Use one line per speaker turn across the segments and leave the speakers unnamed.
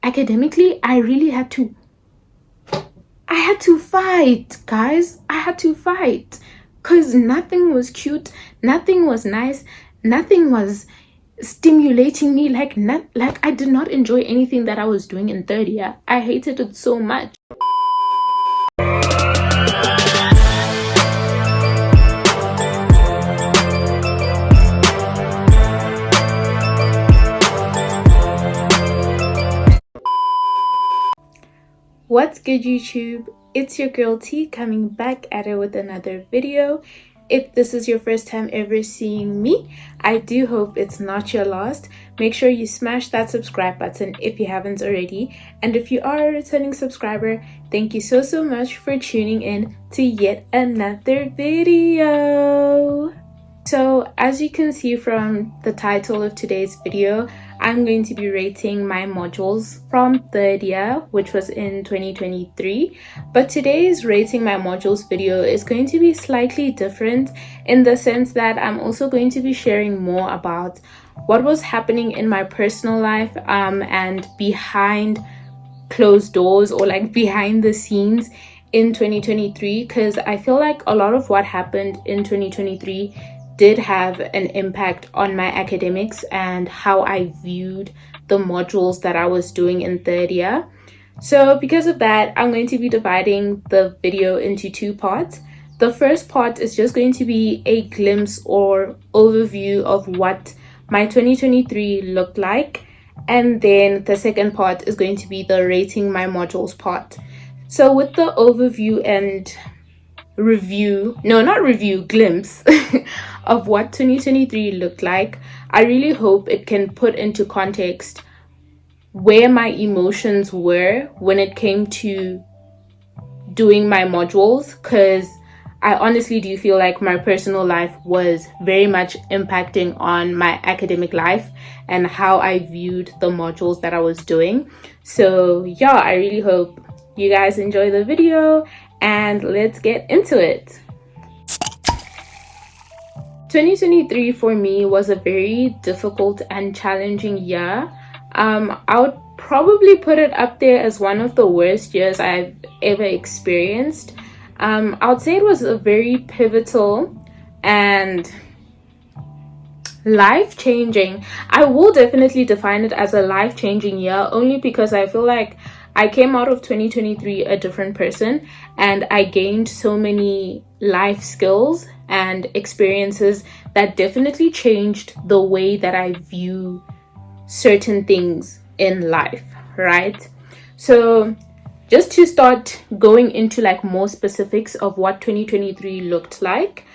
academically, I had to fight, guys. I had to fight because nothing was cute, nothing was nice, nothing was stimulating me. Like I did not enjoy anything that I was doing in third year. I hated it so much. What's good, YouTube? It's your girl T coming back at it with another video. If this is your first time ever seeing me, I do hope it's not your last. Make sure you smash that subscribe button if you haven't already. And if you are a returning subscriber, thank you so much for tuning in to yet another video. So as you can see from the title of today's video, I'm going to be rating my modules from third year, which was in 2023. But today's rating my modules video is going to be slightly different in the sense that I'm also going to be sharing more about what was happening in my personal life and behind closed doors, or like behind the scenes in 2023, because I feel like a lot of what happened in 2023 did have an impact on my academics and how I viewed the modules that I was doing in third year. So because of that, I'm going to be dividing the video into two parts. The first part is just going to be a glimpse or overview of what my 2023 looked like, and then the second part is going to be the rating my modules part. So with the overview and glimpse of what 2023 looked like, I really hope it can put into context where my emotions were when it came to doing my modules, because I honestly do feel like my personal life was very much impacting on my academic life and how I viewed the modules that I was doing. So yeah, I really hope you guys enjoy the video, and let's get into it. 2023 for me was a very difficult and challenging year. I would probably put it up there as one of the worst years I've ever experienced. I would say it was a very pivotal and life-changing. I will definitely define it as a life-changing year, only because I feel like I came out of 2023 a different person, and I gained so many life skills and experiences that definitely changed the way that I view certain things in life, right? So just to start going into like more specifics of what 2023 looked like.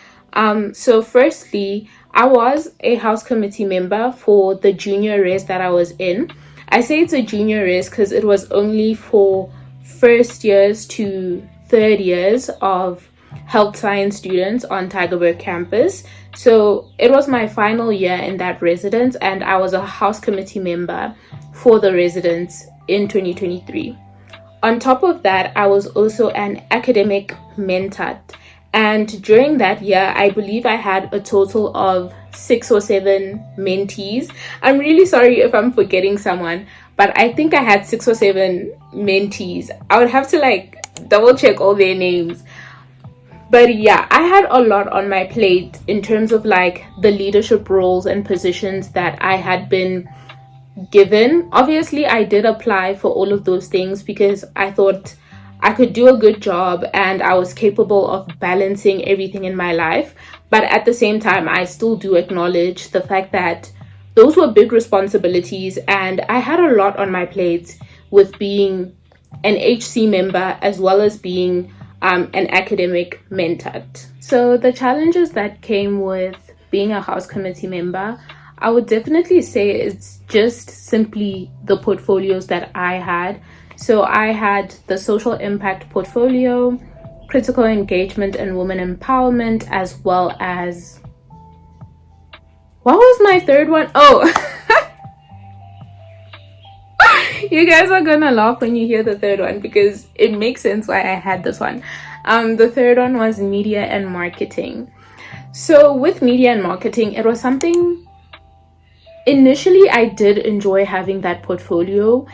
So firstly, I was a house committee member for the junior res that I was in. I say it's a junior res because it was only for first years to third years of health science students on Tygerberg campus. So it was my final year in that residence, and I was a house committee member for the residence in 2023. On top of that, I was also an academic mentor. And during that year, I believe I had a total of 6 or 7 mentees. I'm really sorry if I'm forgetting someone, but I think I had 6 or 7 mentees. I would have to like double check all their names. But yeah, I had a lot on my plate in terms of like the leadership roles and positions that I had been given. Obviously, I did apply for all of those things because I thought I could do a good job and I was capable of balancing everything in my life. But at the same time, I still do acknowledge the fact that those were big responsibilities, and I had a lot on my plate with being an HC member as well as being an academic mentor. So the challenges that came with being a house committee member, I would definitely say it's just simply the portfolios that I had. So I had the social impact portfolio, critical engagement and women empowerment, as well as, what was my third one? Oh, you guys are gonna laugh when you hear the third one because it makes sense why I had this one. The third one was media and marketing. So with media and marketing, it was something initially I did enjoy having that portfolio,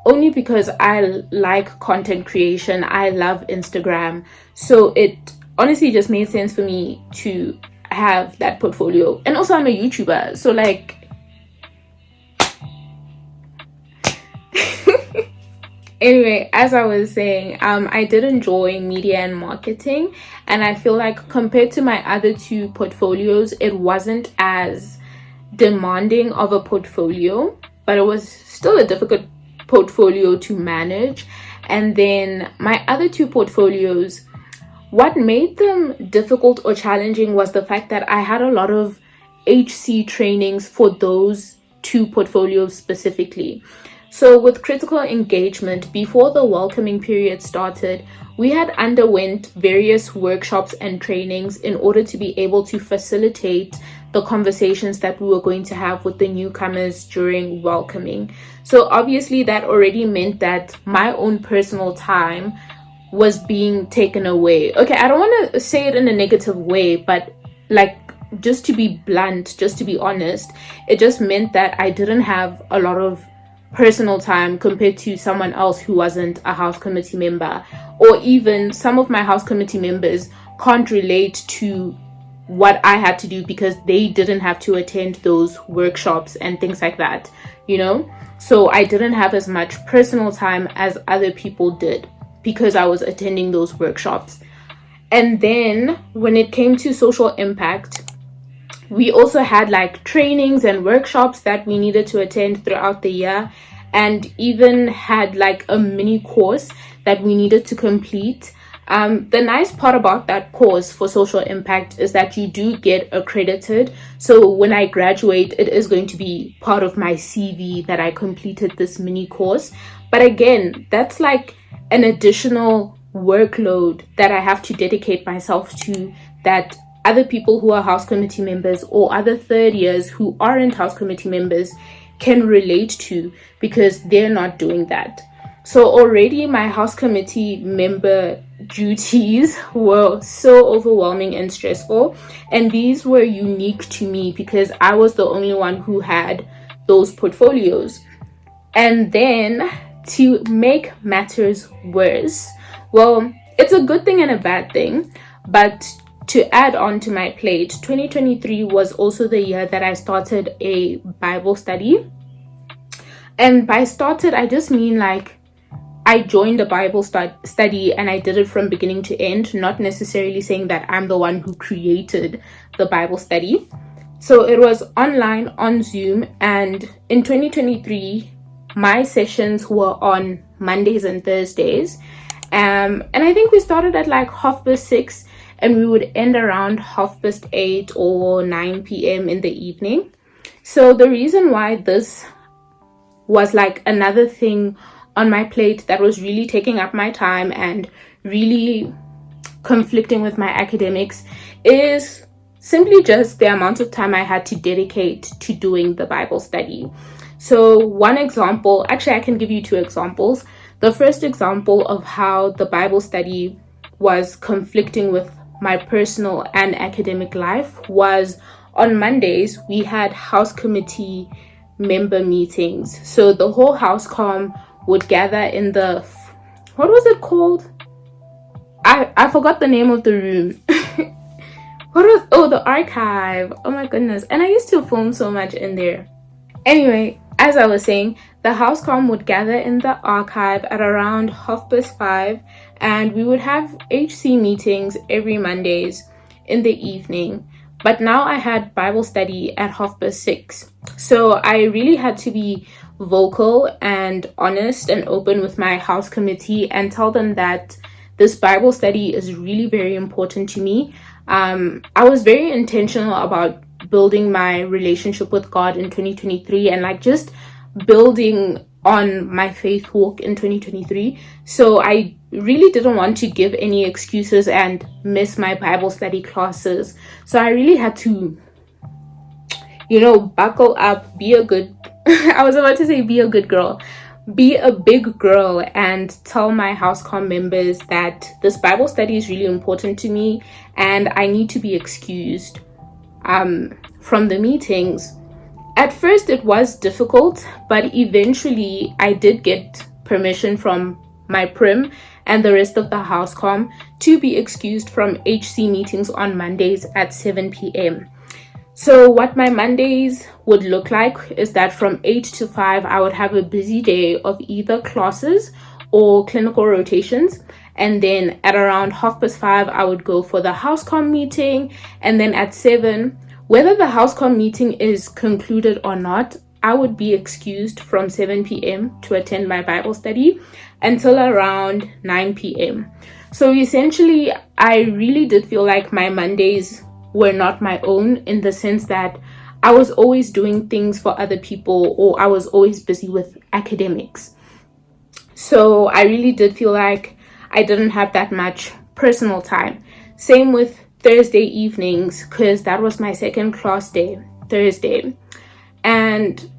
only because I like content creation. I love Instagram. So it honestly just made sense for me to have that portfolio. And also I'm a YouTuber. So like, anyway, as I was saying, I did enjoy media and marketing, and I feel like compared to my other two portfolios, it wasn't as demanding of a portfolio, but it was still a difficult portfolio to manage. And then my other two portfolios, what made them difficult or challenging was the fact that I had a lot of HC trainings for those two portfolios specifically. So with critical engagement, before the welcoming period started, we had underwent various workshops and trainings in order to be able to facilitate the conversations that we were going to have with the newcomers during welcoming. So obviously that already meant that my own personal time was being taken away. Okay, I don't want to say it in a negative way, but like, just to be blunt, just to be honest, it just meant that I didn't have a lot of personal time compared to someone else who wasn't a house committee member, or even some of my house committee members can't relate to what I had to do because they didn't have to attend those workshops and things like that, you know? So I didn't have as much personal time as other people did because I was attending those workshops. And then when it came to social impact, we also had like trainings and workshops that we needed to attend throughout the year, and even had like a mini course that we needed to complete. The nice part about that course for social impact is that you do get accredited. So when I graduate, it is going to be part of my CV that I completed this mini course. But again, that's like an additional workload that I have to dedicate myself to, that other people who are house committee members or other third years who aren't house committee members can relate to, because they're not doing that. So already my house committee member duties were so overwhelming and stressful, and these were unique to me because I was the only one who had those portfolios. And then to make matters worse, well, it's a good thing and a bad thing, but to add on to my plate, 2023 was also the year that I started a Bible study. And by started, I just mean like I joined a Bible study and I did it from beginning to end, not necessarily saying that I'm the one who created the Bible study. So it was online on Zoom, and in 2023, my sessions were on Mondays and Thursdays. And I think we started at like 6:30, and we would end around 8:30 or 9 p.m. in the evening. So the reason why this was like another thing on my plate that was really taking up my time and really conflicting with my academics is simply just the amount of time I had to dedicate to doing the Bible study. So one example, actually I can give you two examples. The first example of how the Bible study was conflicting with my personal and academic life was on Mondays we had house committee member meetings. So the whole house com would gather in the, what was it called? I forgot the name of the room. The archive. Oh my goodness. And I used to film so much in there. Anyway, as I was saying, the house com would gather in the archive at around 5:30, and we would have HC meetings every Mondays in the evening. But now I had Bible study at 6:30. So I really had to be vocal and honest and open with my house committee and tell them that this Bible study is really very important to me. I was very intentional about building my relationship with God in 2023 and like just building on my faith walk in 2023. So I really didn't want to give any excuses and miss my Bible study classes. So I really had to, buckle up, be a good, I was about to say be a good girl, be a big girl, and tell my house com members that this Bible study is really important to me and I need to be excused from the meetings. At first it was difficult, but eventually I did get permission from my prim and the rest of the house comm to be excused from HC meetings on Mondays at 7 p.m. So what my Mondays would look like is that from 8 to 5, I would have a busy day of either classes or clinical rotations. And then at around 5:30, I would go for the housecom meeting. And then at 7, whether the housecom meeting is concluded or not, I would be excused from 7 p.m. to attend my Bible study until around 9 p.m. So essentially, I really did feel like my Mondays were not my own, in the sense that I was always doing things for other people, or I was always busy with academics. So I really did feel like I didn't have that much personal time. Same with Thursday evenings, because that was my second class day, Thursday. And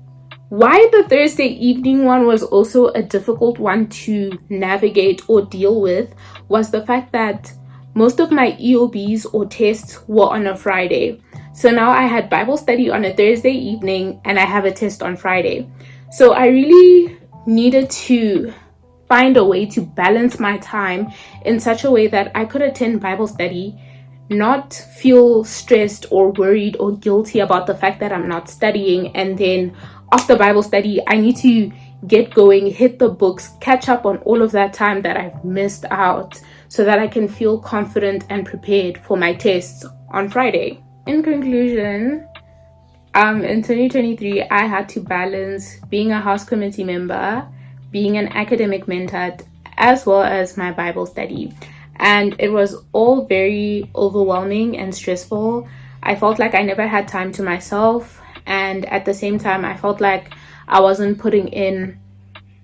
why the Thursday evening one was also a difficult one to navigate or deal with was the fact that most of my EOBs or tests were on a Friday. So now I had Bible study on a Thursday evening and I have a test on Friday. So I really needed to find a way to balance my time in such a way that I could attend Bible study, not feel stressed or worried or guilty about the fact that I'm not studying, and then after Bible study I need to get going, hit the books, catch up on all of that time that I've missed out, so that I can feel confident and prepared for my tests on Friday. In conclusion, in 2023, I had to balance being a house committee member, being an academic mentor, as well as my Bible study. And it was all very overwhelming and stressful. I felt like I never had time to myself. And at the same time, I felt like I wasn't putting in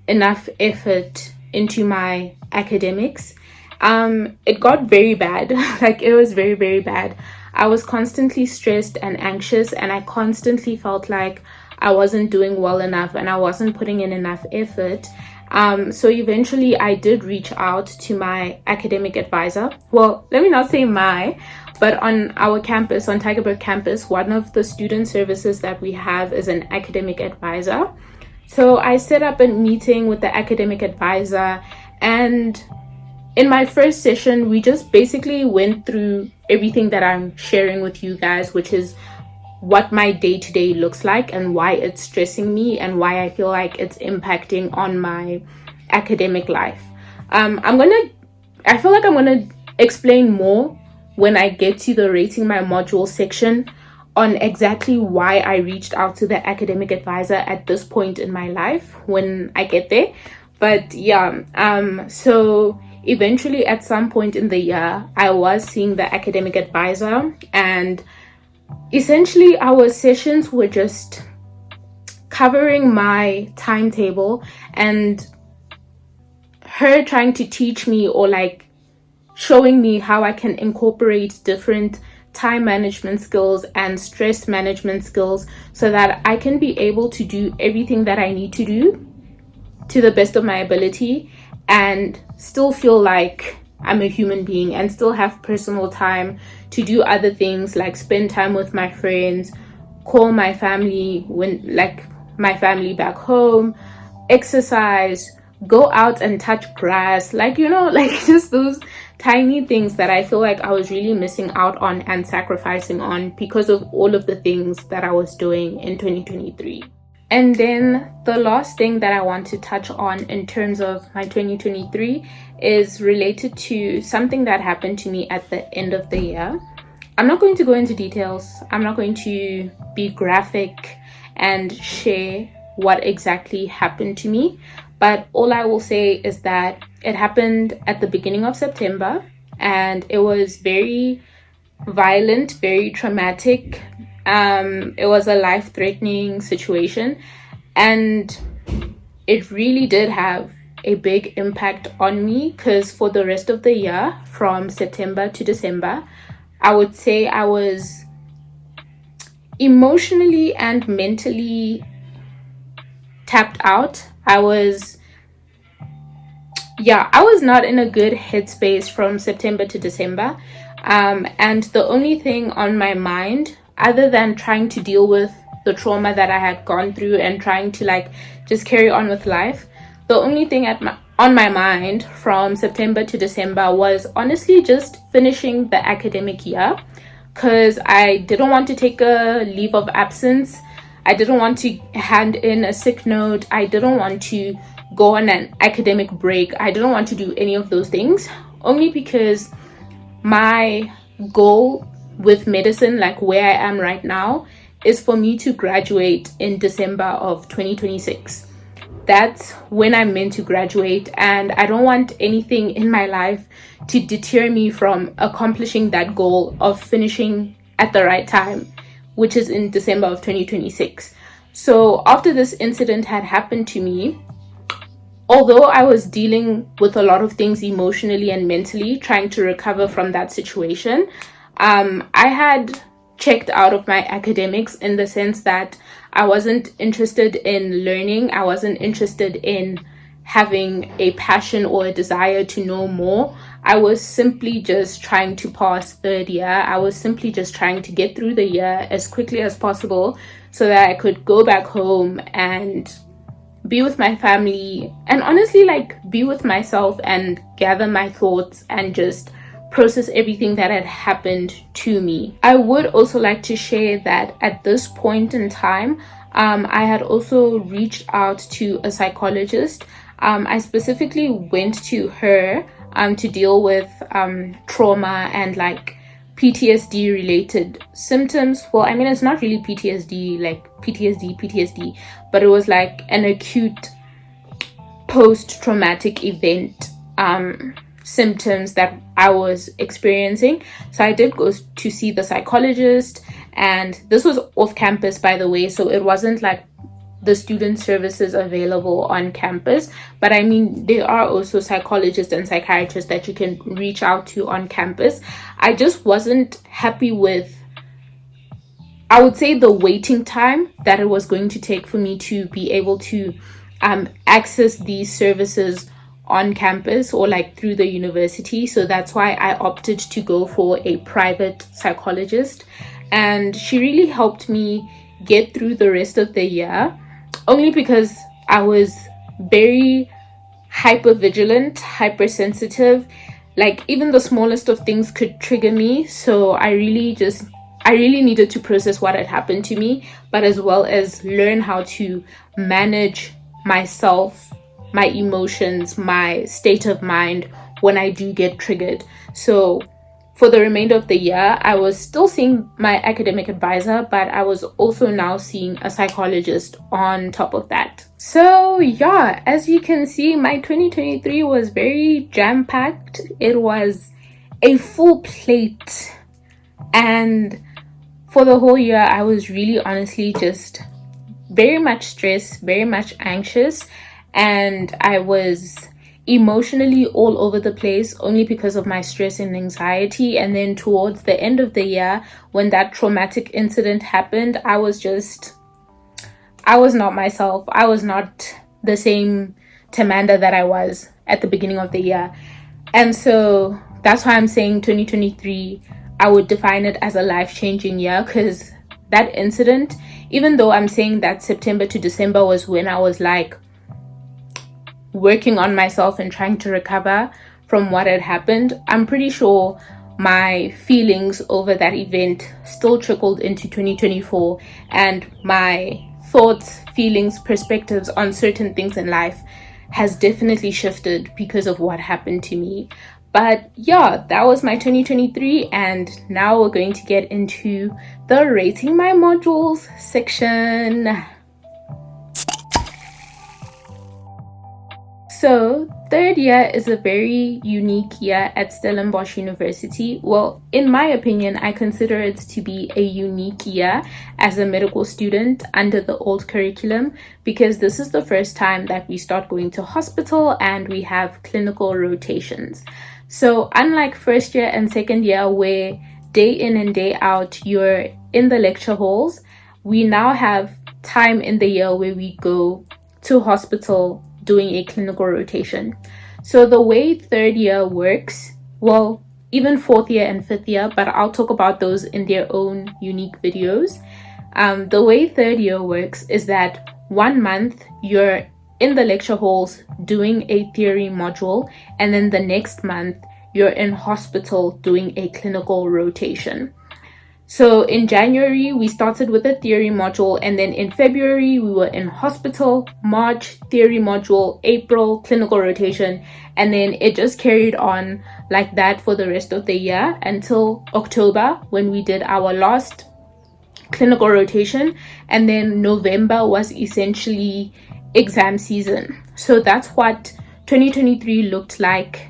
enough effort into my academics. It got very bad. Like, it was very, very bad. I was constantly stressed and anxious, and I constantly felt like I wasn't doing well enough and I wasn't putting in enough effort. So eventually I did reach out to my academic advisor. Well, let me not say but on our campus, on Tygerberg campus, one of the student services that we have is an academic advisor. So I set up a meeting with the academic advisor, and in my first session, we just basically went through everything that I'm sharing with you guys, which is what my day-to-day looks like and why it's stressing me and why I feel like it's impacting on my academic life. I feel like I'm gonna explain more when I get to the rating my module section on exactly why I reached out to the academic advisor at this point in my life when I get there. But yeah, so eventually at some point in the year, I was seeing the academic advisor, and essentially our sessions were just covering my timetable and her trying to teach me, or like showing me how I can incorporate different time management skills and stress management skills so that I can be able to do everything that I need to do to the best of my ability and still feel like I'm a human being and still have personal time to do other things, like spend time with my friends, call my family my family back home, exercise, go out and touch grass, like just those tiny things that I feel like I was really missing out on and sacrificing on because of all of the things that I was doing in 2023. And then the last thing that I want to touch on in terms of my 2023 is related to something that happened to me at the end of the year. I'm not going to go into details. I'm not going to be graphic and share what exactly happened to me. But all I will say is that it happened at the beginning of September, and it was very violent, very traumatic. It was a life-threatening situation, and it really did have a big impact on me, because for the rest of the year, from September to December, I would say I was emotionally and mentally tapped out. I was not in a good headspace from September to December. And the only thing on my mind, other than trying to deal with the trauma that I had gone through and trying to just carry on with life, the only thing on my mind from September to December was honestly just finishing the academic year, because I didn't want to take a leave of absence. I didn't want to hand in a sick note. I didn't want to go on an academic break. I didn't want to do any of those things, only because my goal with medicine, like where I am right now, is for me to graduate in December of 2026. That's when I'm meant to graduate, and I don't want anything in my life to deter me from accomplishing that goal of finishing at the right time, which is in December of 2026. So after this incident had happened to me, although I was dealing with a lot of things emotionally and mentally, trying to recover from that situation, I had checked out of my academics, in the sense that I wasn't interested in learning. I wasn't interested in having a passion or a desire to know more. I was simply just trying to pass third year. I was simply just trying to get through the year as quickly as possible so that I could go back home and be with my family, and honestly, like, be with myself and gather my thoughts and just process everything that had happened to me. I would also like to share that at this point in time, I had also reached out to a psychologist. I specifically went to her to deal with trauma and like PTSD related symptoms. Well, I mean, it's not really PTSD, like PTSD, but it was like an acute post-traumatic event symptoms that I was experiencing. So I did go to see the psychologist, and this was off campus, by the way, so it wasn't like the student services available on campus, but I mean, there are also psychologists and psychiatrists that you can reach out to on campus. I just wasn't happy with, I would say, the waiting time that it was going to take for me to be able to access these services on campus or like through the university. So that's why I opted to go for a private psychologist, and she really helped me get through the rest of the year, only because I was very hyper vigilant, hypersensitive. Like, even the smallest of things could trigger me. So I really needed to process what had happened to me, but as well as learn how to manage myself, my emotions, my state of mind when I do get triggered. So for the remainder of the year, I was still seeing my academic advisor, but I was also now seeing a psychologist on top of that. So yeah, as you can see, my 2023 was very jam-packed. It was a full plate, and for the whole year, I was really honestly just very much stressed, very much anxious, and I was emotionally all over the place, only because of my stress and anxiety. And then towards the end of the year, when that traumatic incident happened, I was not myself. I was not the same Tamanda that I was at the beginning of the year. And so that's why I'm saying 2023, I would define it as a life-changing year, because that incident, even though I'm saying that September to December was when I was like working on myself and trying to recover from what had happened, I'm pretty sure my feelings over that event still trickled into 2024, and my thoughts, feelings, perspectives on certain things in life has definitely shifted because of what happened to me. But yeah, that was my 2023, and now we're going to get into the rating my modules section. So third year is a very unique year at Stellenbosch University. Well, in my opinion, I consider it to be a unique year as a medical student under the old curriculum, because this is the first time that we start going to hospital and we have clinical rotations. So unlike first year and second year, where day in and day out you're in the lecture halls, we now have time in the year where we go to hospital doing a clinical rotation. So the way third year works, well, even fourth year and fifth year, but I'll talk about those in their own unique videos. The way third year works is that 1 month you're in the lecture halls doing a theory module, and then the next month you're in hospital doing a clinical rotation. So in January, we started with a theory module, and then in February, we were in hospital, March, theory module, April, clinical rotation, and then it just carried on like that for the rest of the year until October, when we did our last clinical rotation, and then November was essentially exam season. So that's what 2023 looked like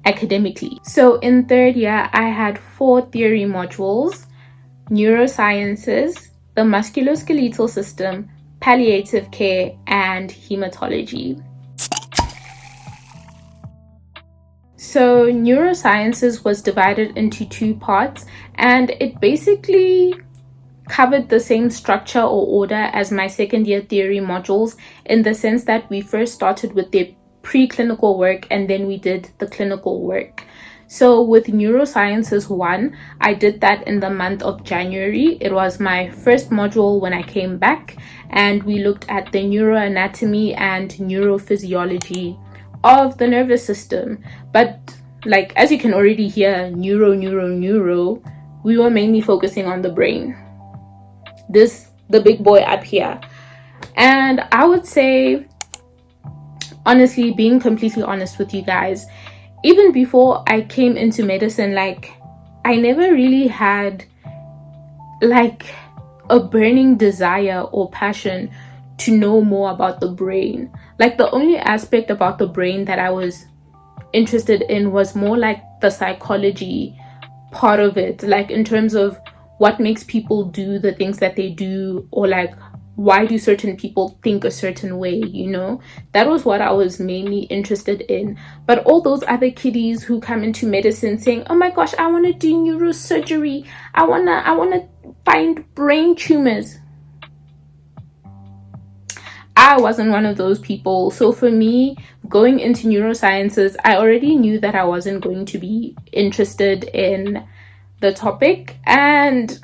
academically. So in third year, I had 4 theory modules: neurosciences, the musculoskeletal system, palliative care, and hematology. So neurosciences was divided into 2 parts, and it basically covered the same structure or order as my second year theory modules, in the sense that we first started with the preclinical work and then we did the clinical work. So with neurosciences 1, I did that in the month of January. It was my first module when I came back, and we looked at the neuroanatomy and neurophysiology of the nervous system. But like, as you can already hear, neuro, we were mainly focusing on the brain. The big boy up here. And I would say, honestly, being completely honest with you guys, even before I came into medicine, like, I never really had like a burning desire or passion to know more about the brain. Like, the only aspect about the brain that I was interested in was more like the psychology part of it, like in terms of what makes people do the things that they do, or like, why do certain people think a certain way, you know? That was what I was mainly interested in. But all those other kiddies who come into medicine saying, oh my gosh, I want to do neurosurgery, I want to find brain tumors, I wasn't one of those people. So for me, going into neurosciences, I already knew that I wasn't going to be interested in the topic, and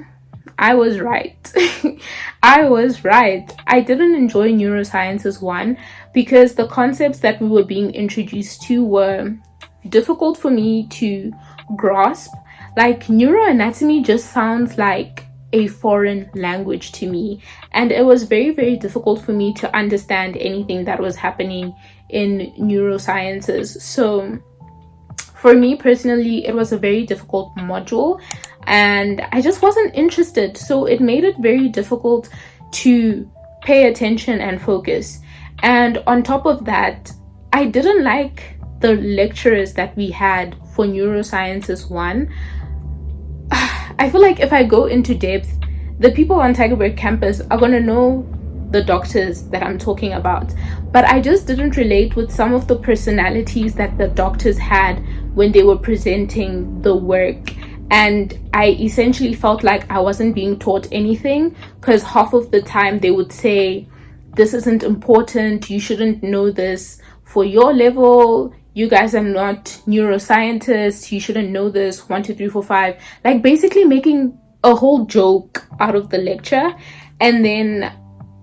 I was right. I was right. I didn't enjoy neurosciences 1 because the concepts that we were being introduced to were difficult for me to grasp. Like, neuroanatomy just sounds like a foreign language to me, and it was very, very difficult for me to understand anything that was happening in neurosciences. So for me personally, it was a very difficult module, and I just wasn't interested. So it made it very difficult to pay attention and focus. And on top of that, I didn't like the lecturers that we had for neurosciences 1. I feel like if I go into depth, the people on Tygerberg campus are going to know the doctors that I'm talking about. But I just didn't relate with some of the personalities that the doctors had when they were presenting the work. And I essentially felt like I wasn't being taught anything, because half of the time they would say, this isn't important, you shouldn't know this for your level, you guys are not neuroscientists, you shouldn't know this, 1 2 3 4 5, like basically making a whole joke out of the lecture. And then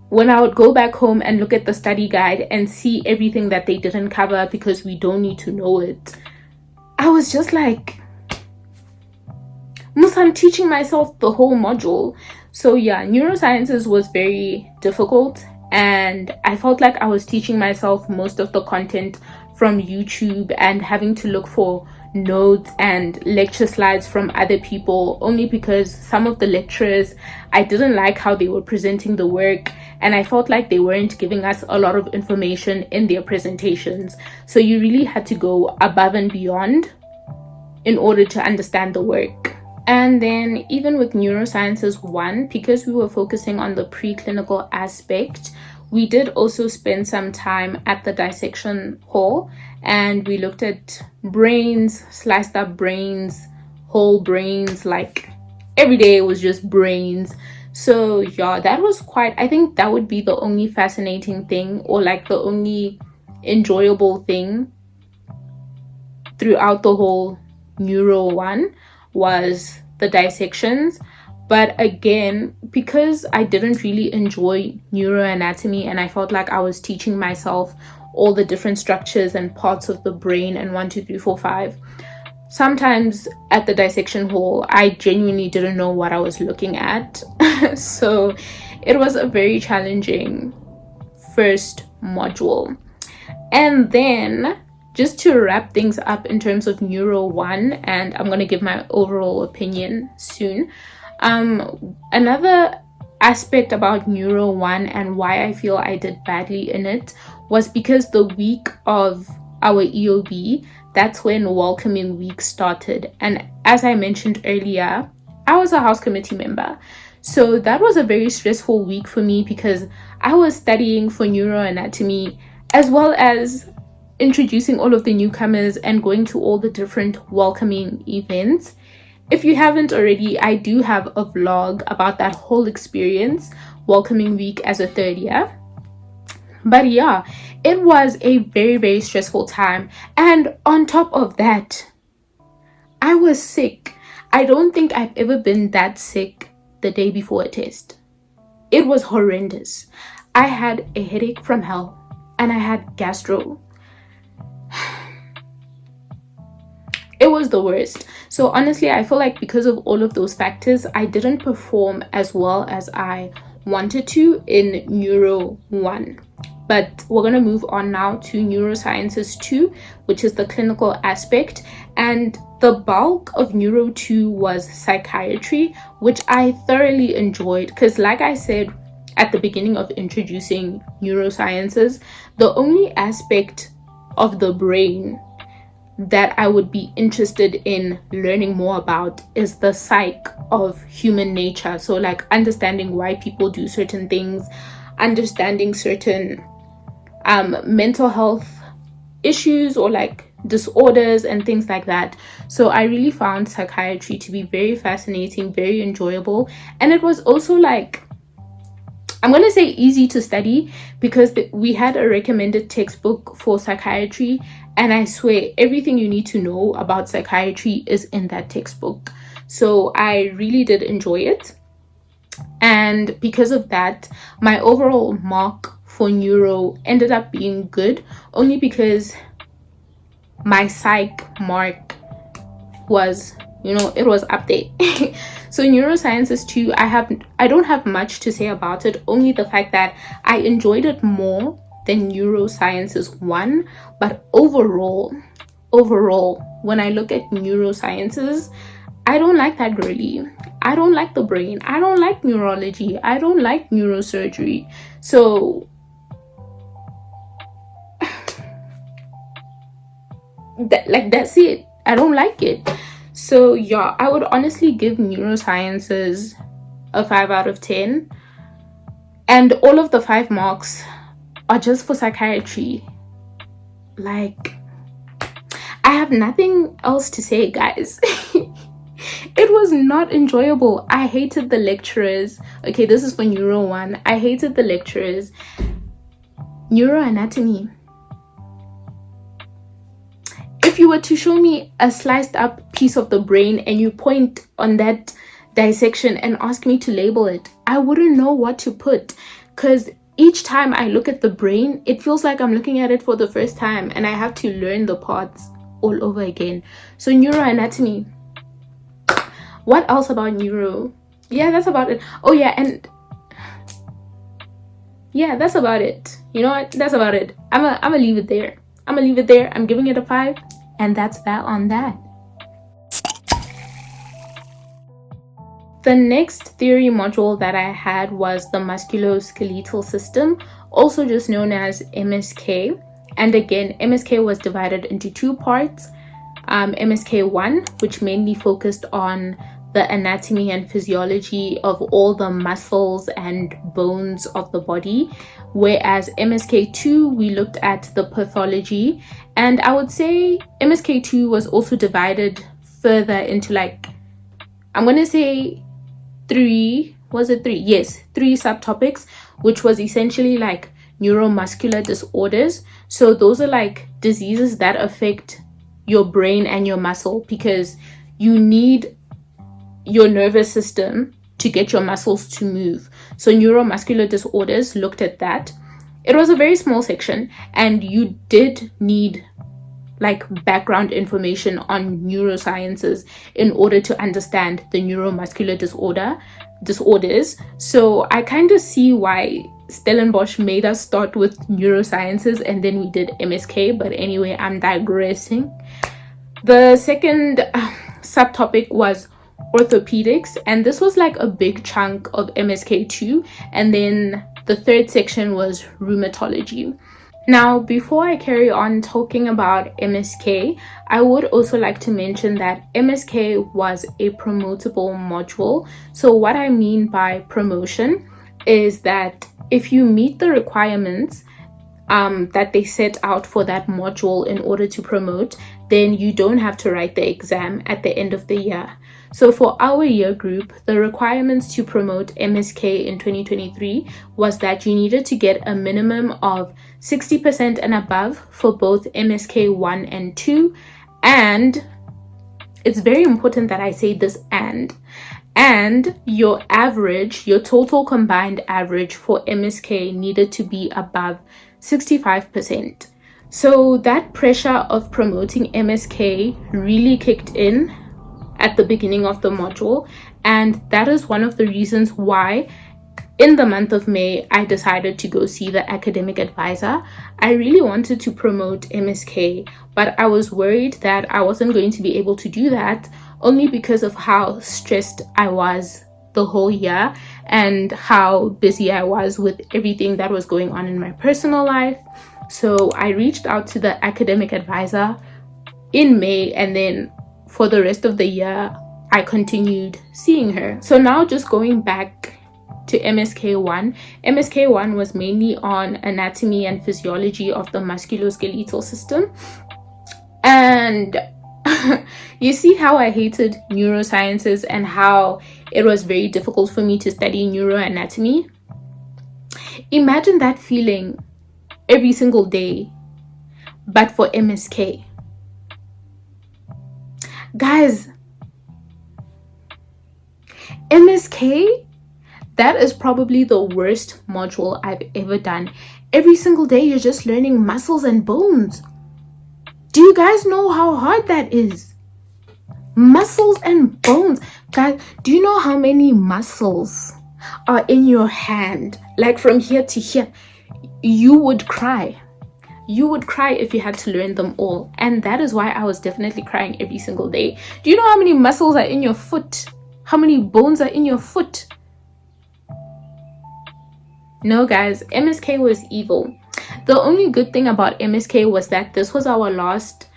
when I would go back home and look at the study guide and see everything that they didn't cover because we don't need to know it, I was just like, Musa, I'm teaching myself the whole module. So yeah, neurosciences was very difficult, and I felt like I was teaching myself most of the content from YouTube and having to look for notes and lecture slides from other people, only because some of the lecturers, I didn't like how they were presenting the work, and I felt like they weren't giving us a lot of information in their presentations. So you really had to go above and beyond in order to understand the work. And then even with neurosciences 1, because we were focusing on the preclinical aspect, we did also spend some time at the dissection hall, and we looked at brains, sliced up brains, whole brains, like every day it was just brains. So yeah, that was quite, I think that would be the only fascinating thing, or like the only enjoyable thing throughout the whole neuro one, was the dissections. But again, because I didn't really enjoy neuroanatomy and I felt like I was teaching myself all the different structures and parts of the brain and 1, 2, 3, 4, 5, sometimes at the dissection hall, I genuinely didn't know what I was looking at. So it was a very challenging first module. And then, just to wrap things up in terms of Neuro 1, and I'm going to give my overall opinion soon. Another aspect about Neuro 1 and why I feel I did badly in it was because the week of our EOB, that's when Welcoming Week started. And as I mentioned earlier, I was a house committee member. So that was a very stressful week for me because I was studying for neuroanatomy as well as introducing all of the newcomers and going to all the different welcoming events. If you haven't already, I do have a vlog about that whole experience, Welcoming Week as a third year. But yeah, it was a very, very stressful time. And on top of that, I was sick. I don't think I've ever been that sick the day before a test. It was horrendous. I had a headache from hell and I had gastro. It was the worst. So honestly, I feel like because of all of those factors, I didn't perform as well as I wanted to in Neuro 1. But we're going to move on now to Neurosciences 2, which is the clinical aspect. And the bulk of Neuro 2 was psychiatry, which I thoroughly enjoyed because, like I said at the beginning of introducing neurosciences, the only aspect of the brain that I would be interested in learning more about is the psyche of human nature. So like understanding why people do certain things, understanding certain mental health issues or like disorders and things like that. So I really found psychiatry to be very fascinating, very enjoyable, and it was also like, I'm going to say easy to study because we had a recommended textbook for psychiatry, and I swear everything you need to know about psychiatry is in that textbook. So I really did enjoy it. And because of that, my overall mark for neuro ended up being good, only because my psych mark was, it was up there. So Neurosciences 2, I don't have much to say about it, only the fact that I enjoyed it more than Neurosciences 1. But overall, when I look at neurosciences, I don't like that girly. I don't like the brain. I don't like neurology. I don't like neurosurgery. So that's it. I don't like it. So yeah, I would honestly give neurosciences a 5 out of 10. And all of the 5 marks are just for psychiatry. Like, I have nothing else to say, guys. It was not enjoyable. I hated the lecturers. Okay, this is for Neuro 1. I hated the lecturers. Neuroanatomy. If you were to show me a sliced up piece of the brain and you point on that dissection and ask me to label it, I wouldn't know what to put, because each time I look at the brain, it feels like I'm looking at it for the first time and I have to learn the parts all over again. So neuroanatomy. What else about neuro? Yeah, that's about it. Oh yeah, and yeah, that's about it. You know what? That's about it. I'm gonna leave it there. I'm giving it a 5, and that's that on that. The next theory module that I had was the musculoskeletal system, also just known as MSK. And again, MSK was divided into 2 parts. MSK1, which mainly focused on the anatomy and physiology of all the muscles and bones of the body, whereas MSK2, we looked at the pathology. And I would say MSK2 was also divided further into, like, I'm going to say 3, was it 3? Yes, 3 subtopics, which was essentially like neuromuscular disorders. So those are like diseases that affect your brain and your muscle, because you need your nervous system to get your muscles to move. So neuromuscular disorders looked at that. It was a very small section, and you did need like background information on neurosciences in order to understand the neuromuscular disorders. So I kind of see why Stellenbosch made us start with neurosciences and then we did MSK, but anyway, I'm digressing. The second subtopic was orthopedics, and this was like a big chunk of MSK too, and then the third section was rheumatology. Now, before I carry on talking about MSK, I would also like to mention that MSK was a promotable module. So what I mean by promotion is that if you meet the requirements that they set out for that module in order to promote, then you don't have to write the exam at the end of the year. So for our year group, the requirements to promote MSK in 2023 was that you needed to get a minimum of 60% and above for both MSK 1 and 2. And it's very important that I say this and your average, your total combined average for MSK needed to be above 65%. So that pressure of promoting MSK really kicked in at the beginning of the module, and that is one of the reasons why in the month of May I decided to go see the academic advisor. I really wanted to promote MSK, but I was worried that I wasn't going to be able to do that only because of how stressed I was the whole year and how busy I was with everything that was going on in my personal life. So I reached out to the academic advisor in May, and then for the rest of the year I continued seeing her. So now just going back to MSK1. MSK1 was mainly on anatomy and physiology of the musculoskeletal system. And you see how I hated neurosciences and how it was very difficult for me to study neuroanatomy? Imagine that feeling every single day, but for MSK. Guys, MSK, that is probably the worst module I've ever done. Every single day you're just learning muscles and bones. Do you guys know how hard that is? Muscles and bones. Guys, do you know how many muscles are in your hand? Like from here to here. You would cry. You would cry if you had to learn them all. And that is why I was definitely crying every single day. Do you know how many muscles are in your foot? How many bones are in your foot? No, guys, MSK was evil. The only good thing about MSK was that this was our last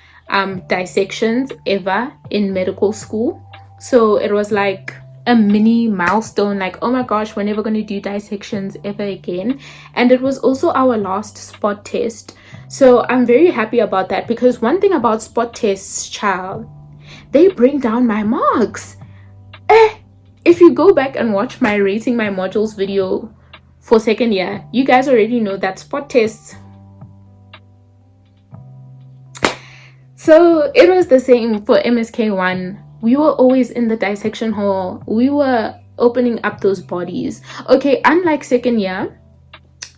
dissections ever in medical school. So it was like a mini milestone, like, oh my gosh, we're never going to do dissections ever again. And it was also our last spot test. So I'm very happy about that, because one thing about spot tests, child, they bring down my marks. If you go back and watch my rating my modules video for second year, you guys already know that spot tests. So it was the same for MSK1. We were always in the dissection hall. We were opening up those bodies. Okay, unlike second year,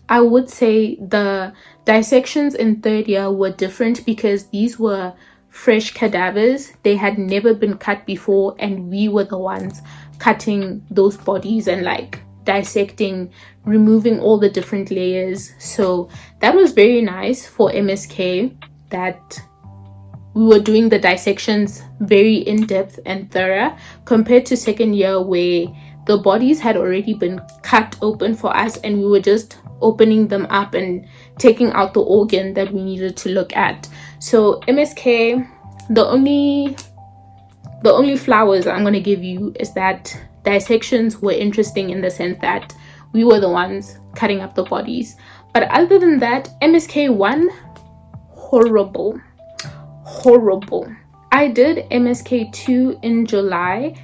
I would say the dissections in third year were different because these were fresh cadavers. They had never been cut before, and we were the ones cutting those bodies and like dissecting, removing all the different layers. So that was very nice for MSK, that we were doing the dissections very in-depth and thorough compared to second year, where the bodies had already been cut open for us and we were just opening them up and taking out the organ that we needed to look at. So MSK, the only flowers I'm going to give you is that dissections were interesting in the sense that we were the ones cutting up the bodies. But other than that, MSK1, horrible. I did MSK2 in July.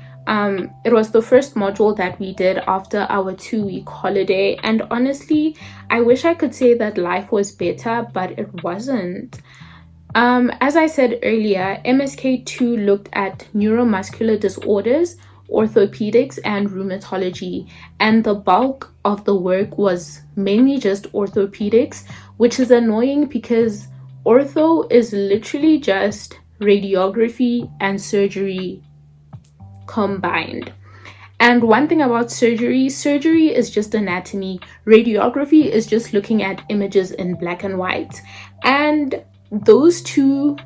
It was the first module that we did after our 2-week holiday, and honestly, I wish I could say that life was better, but it wasn't. As I said earlier, MSK2 looked at neuromuscular disorders, orthopedics and rheumatology, and the bulk of the work was mainly just orthopedics, which is annoying because ortho is literally just radiography and surgery combined. And one thing about surgery is just anatomy. Radiography is just looking at images in black and white. And those two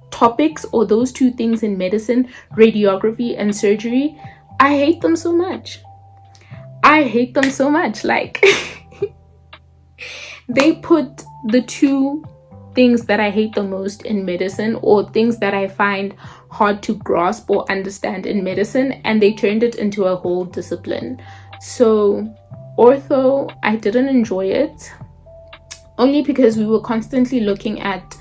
topics, or those two things in medicine, radiography and surgery, I hate them so much. Like, they put the two things that I hate the most in medicine, or things that I find hard to grasp or understand in medicine, and they turned it into a whole discipline. So ortho, I didn't enjoy it, only because we were constantly looking at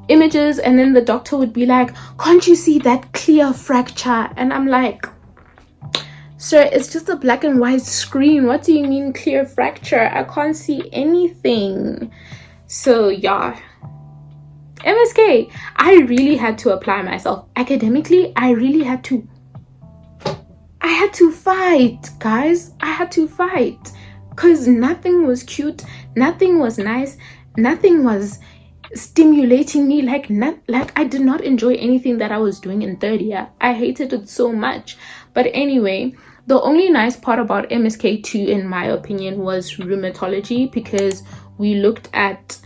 images, and then the doctor would be like, can't you see that clear fracture? And I'm like, sir, it's just a black and white screen. What do you mean clear fracture? I can't see anything. So yeah, MSK, I really had to apply myself. Academically, I had to fight, guys. I had to fight, because nothing was cute, nothing was nice, nothing was stimulating me. Like I did not enjoy anything that I was doing in third year. I hated it so much. But anyway, the only nice part about MSK2, in my opinion, was rheumatology, because we looked at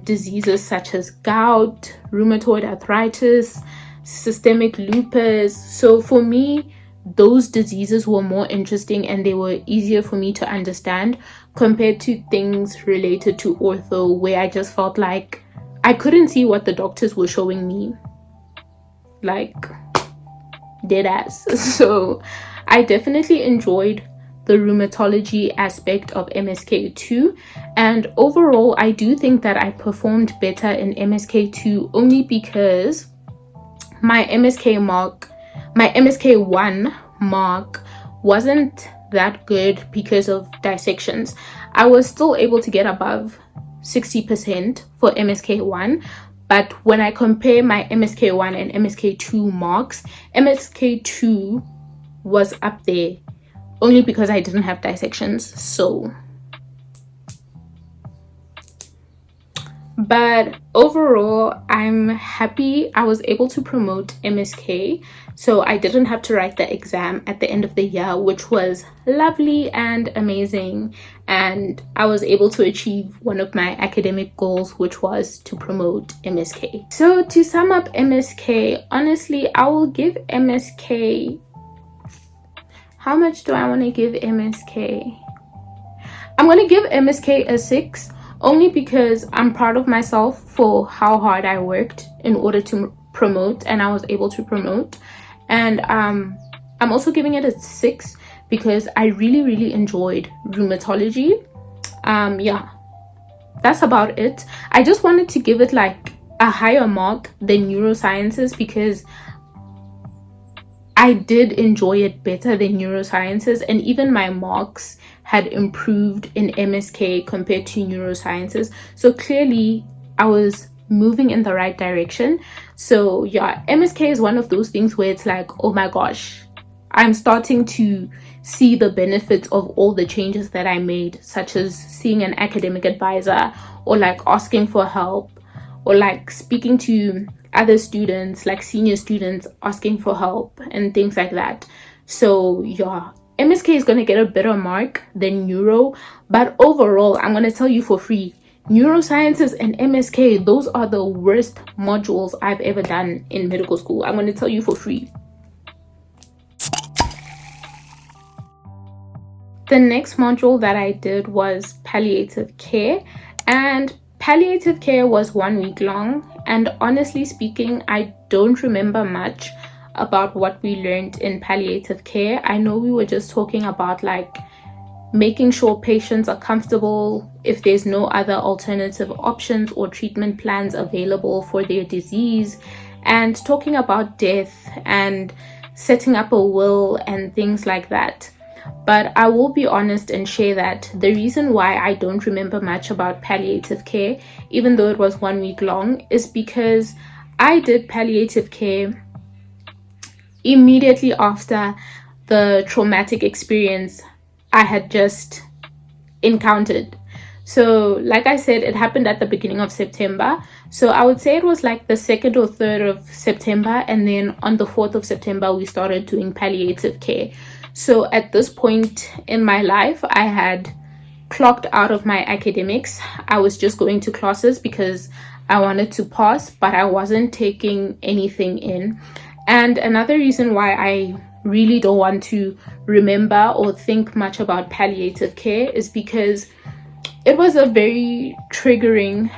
diseases such as gout, rheumatoid arthritis, systemic lupus. So for me, those diseases were more interesting and they were easier for me to understand, compared to things related to ortho, where I just felt like I couldn't see what the doctors were showing me. Like, dead ass. So I definitely enjoyed the rheumatology aspect of MSK2, and overall I do think that I performed better in MSK2, only because my MSK1 mark wasn't that good because of dissections. I was still able to get above 60% for MSK1, but when I compare my MSK1 and MSK2 marks, MSK2 was up there, only because I didn't have dissections. So, but overall, I'm happy I was able to promote MSK, so I didn't have to write the exam at the end of the year, which was lovely and amazing, and I was able to achieve one of my academic goals, which was to promote MSK. So to sum up MSK, honestly, I will give MSK, how much do I want to give MSK? I'm going to give MSK a 6, only because I'm proud of myself for how hard I worked in order to promote, and I was able to promote. And I'm also giving it a 6 because I really enjoyed rheumatology. Yeah, that's about it. I just wanted to give it like a higher mark than neurosciences, because I did enjoy it better than neurosciences, and even my marks had improved in MSK compared to neurosciences. So clearly I was moving in the right direction. So yeah, MSK is one of those things where it's like, oh my gosh, I'm starting to see the benefits of all the changes that I made, such as seeing an academic advisor, or like asking for help, or like speaking to other students, like senior students, asking for help and things like that. So yeah, MSK is going to get a better mark than neuro, but overall, I'm going to tell you for free, neurosciences and MSK, those are the worst modules I've ever done in medical school. I'm going to tell you for free. The next module that I did was palliative care, and palliative care was 1 week long, and honestly speaking, I don't remember much about what we learned in palliative care. I know we were just talking about like making sure patients are comfortable if there's no other alternative options or treatment plans available for their disease, and talking about death and setting up a will and things like that. But I will be honest and share that the reason why I don't remember much about palliative care, even though it was 1 week long, is because I did palliative care immediately after the traumatic experience I had just encountered. So like I said, it happened at the beginning of September. So I would say it was like the 2nd or 3rd of September, and then on the 4th of September we started doing palliative care. So at this point in my life, I had clocked out of my academics. I was just going to classes because I wanted to pass, but I wasn't taking anything in. And another reason why I really don't want to remember or think much about palliative care is because it was a very triggering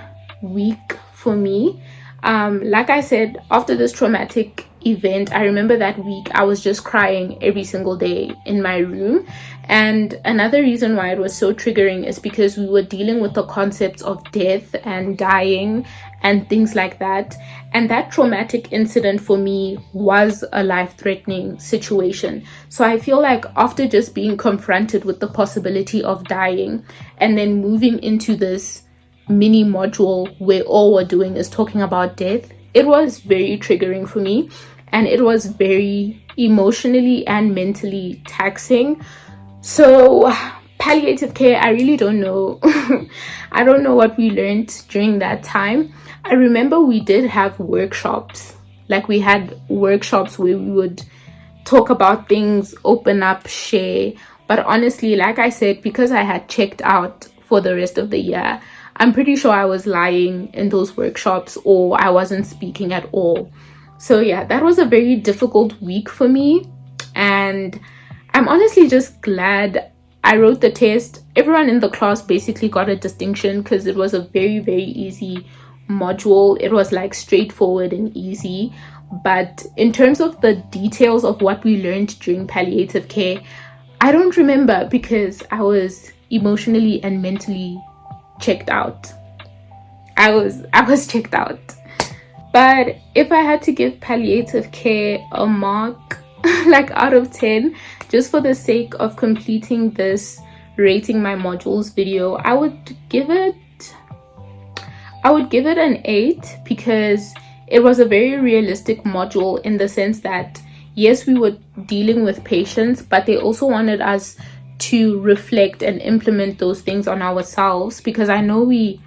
week for me. Like I said, after this traumatic event, I remember that week I was just crying every single day in my room. And another reason why it was so triggering is because we were dealing with the concepts of death and dying and things like that. And that traumatic incident for me was a life-threatening situation. So I feel like after just being confronted with the possibility of dying and then moving into this mini module where all we're doing is talking about death, it was very triggering for me, and it was very emotionally and mentally taxing. So palliative care, I really don't know. I don't know what we learned during that time. I remember we did have workshops. Like we had workshops where we would talk about things, open up, share. But honestly, like I said, because I had checked out for the rest of the year, I'm pretty sure I was lying in those workshops, or I wasn't speaking at all. So yeah, that was a very difficult week for me. And I'm honestly just glad I wrote the test. Everyone in the class basically got a distinction because it was a very, very easy module. It was like straightforward and easy. But in terms of the details of what we learned during palliative care, I don't remember because I was emotionally and mentally checked out. I was checked out. But if I had to give palliative care a mark, like out of 10, just for the sake of completing this rating my modules video, I would give it an 8, because it was a very realistic module in the sense that yes, we were dealing with patients, but they also wanted us to reflect and implement those things on ourselves. Because I know the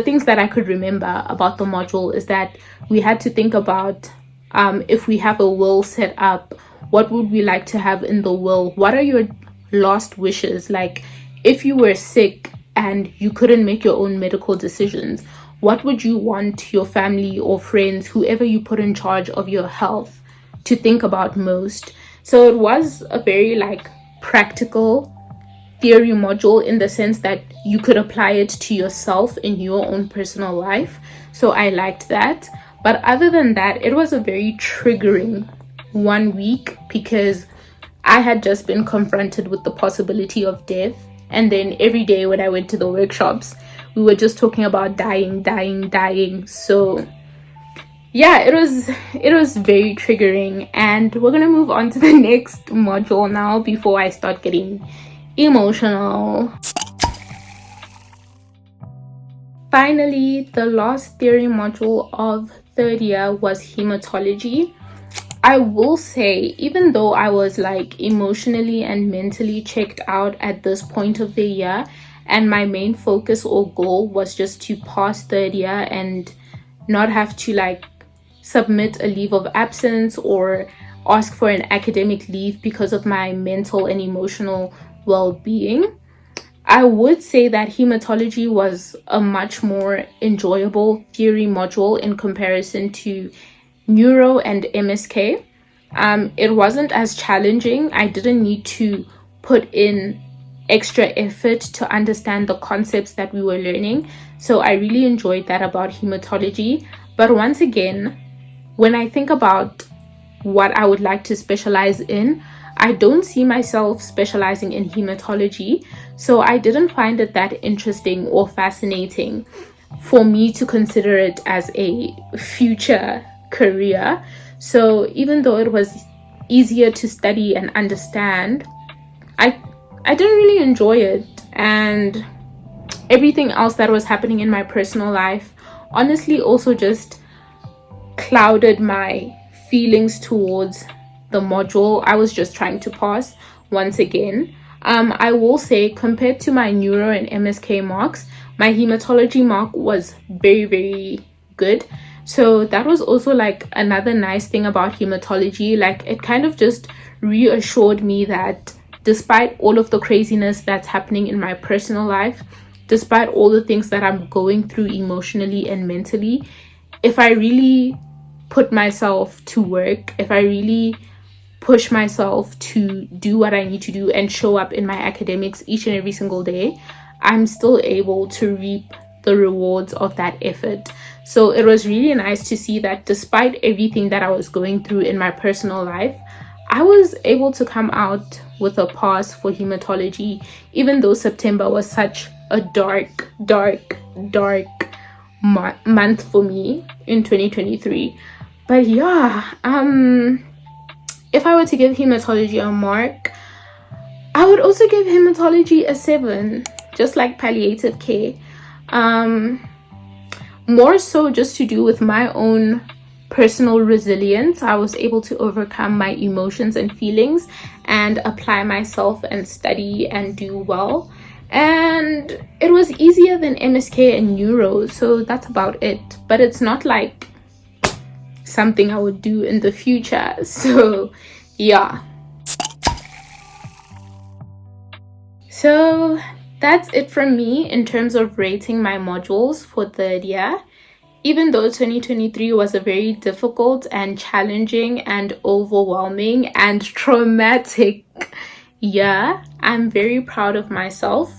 things that I could remember about the module is that we had to think about if we have a will set up, what would we like to have in the will? What are your last wishes? Like if you were sick and you couldn't make your own medical decisions, what would you want your family or friends, whoever you put in charge of your health, to think about most? So it was a very practical theory module in the sense that you could apply it to yourself in your own personal life. So I liked that. But other than that, it was a very triggering 1 week because I had just been confronted with the possibility of death. And then every day when I went to the workshops, we were just talking about dying. So yeah, it was very triggering. And we're gonna move on to the next module now before I start getting emotional. Finally, the last theory module of 3rd year was hematology. I will say, even though I was emotionally and mentally checked out at this point of the year, and my main focus or goal was just to pass 3rd year and not have to submit a leave of absence or ask for an academic leave because of my mental and emotional well-being, I would say that hematology was a much more enjoyable theory module in comparison to neuro and MSK. It wasn't as challenging. I didn't need to put in extra effort to understand the concepts that we were learning. So I really enjoyed that about hematology. But once again, when I think about what I would like to specialize in, I don't see myself specializing in hematology. So I didn't find it that interesting or fascinating for me to consider it as a future career. So even though it was easier to study and understand, I didn't really enjoy it. And everything else that was happening in my personal life honestly also just clouded my feelings towards the module. I was just trying to pass once again. I will say, compared to my neuro and MSK marks, my hematology mark was very, very good. So that was also like another nice thing about hematology. Like, it kind of just reassured me that despite all of the craziness that's happening in my personal life, despite all the things that I'm going through emotionally and mentally, if I really put myself to work, if I really push myself to do what I need to do and show up in my academics each and every single day, I'm still able to reap the rewards of that effort. So it was really nice to see that despite everything that I was going through in my personal life, I was able to come out with a pass for hematology, even though September was such a dark month for me in 2023. But yeah, if I were to give hematology a mark, I would also give hematology a 7, just like palliative care. More so just to do with my own personal resilience. I was able to overcome my emotions and feelings and apply myself and study and do well. And it was easier than MSK and neuro, so that's about it. But it's not like something I would do in the future. So yeah. So that's it from me in terms of rating my modules for third year. Even though 2023 was a very difficult and challenging and overwhelming and traumatic year, I'm very proud of myself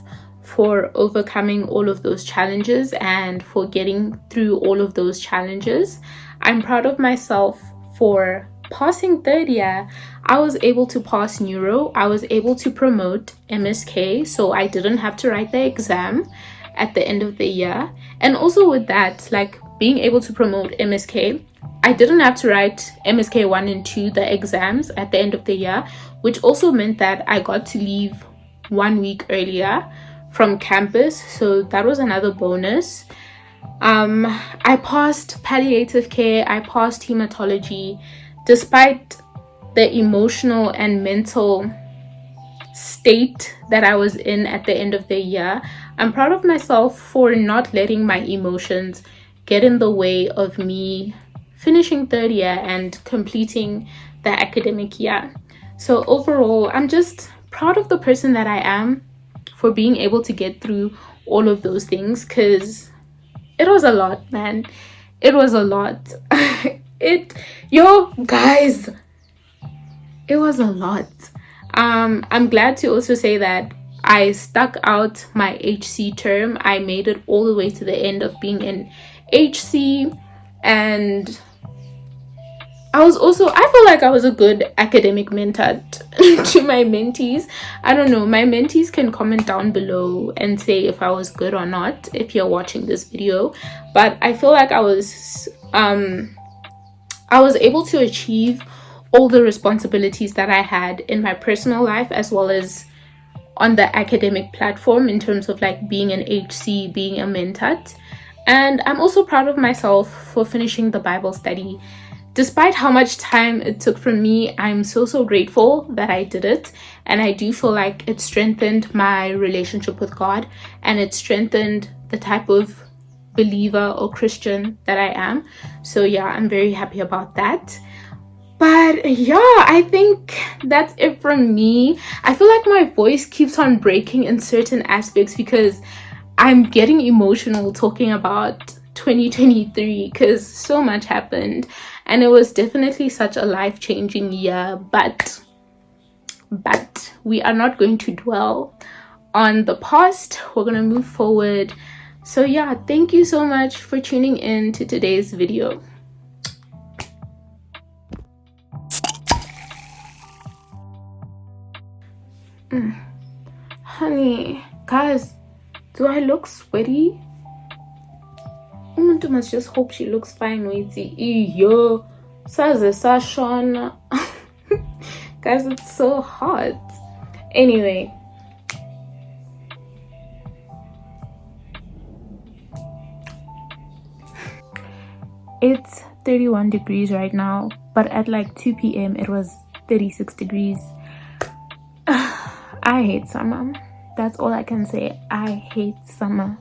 for overcoming all of those challenges and for getting through all of those challenges. I'm proud of myself for passing third year. I was able to pass neuro. I was able to promote MSK, so I didn't have to write the exam at the end of the year. And also with that, like being able to promote MSK, I didn't have to write MSK 1 and 2, the exams, at the end of the year, which also meant that I got to leave 1 week earlier from campus. So that was another bonus. I passed palliative care, I passed hematology, despite the emotional and mental state that I was in at the end of the year. I'm proud of myself for not letting my emotions get in the way of me finishing third year and completing the academic year. So overall, I'm just proud of the person that I am for being able to get through all of those things, because it was a lot, man. It was a lot. Guys, it was a lot. I'm glad to also say that I stuck out my HC term. I made it all the way to the end of being in HC, and I feel like I was a good academic mentor to my mentees. I don't know, my mentees can comment down below and say if I was good or not if you're watching this video. But I feel like I was able to achieve all the responsibilities that I had in my personal life as well as on the academic platform, in terms of like being an HC, being a mentor. And I'm also proud of myself for finishing the Bible study. Despite how much time it took from me, I'm so grateful that I did it. And I do feel like it strengthened my relationship with God, and it strengthened the type of believer or Christian that I am. So yeah, I'm very happy about that. But yeah, I think that's it from me. I feel like my voice keeps on breaking in certain aspects because I'm getting emotional talking about 2023 because so much happened, and it was definitely such a life-changing year. But we are not going to dwell on the past. We're going to move forward. So yeah, thank you so much for tuning in to today's video. Honey, guys, do I look sweaty? Umuntu must just hope she looks fine with it. Yo, says Sasha. Guys, it's so hot. Anyway, it's 31 degrees right now, but at like 2 p.m. it was 36 degrees. I hate summer. That's all I can say. I hate summer.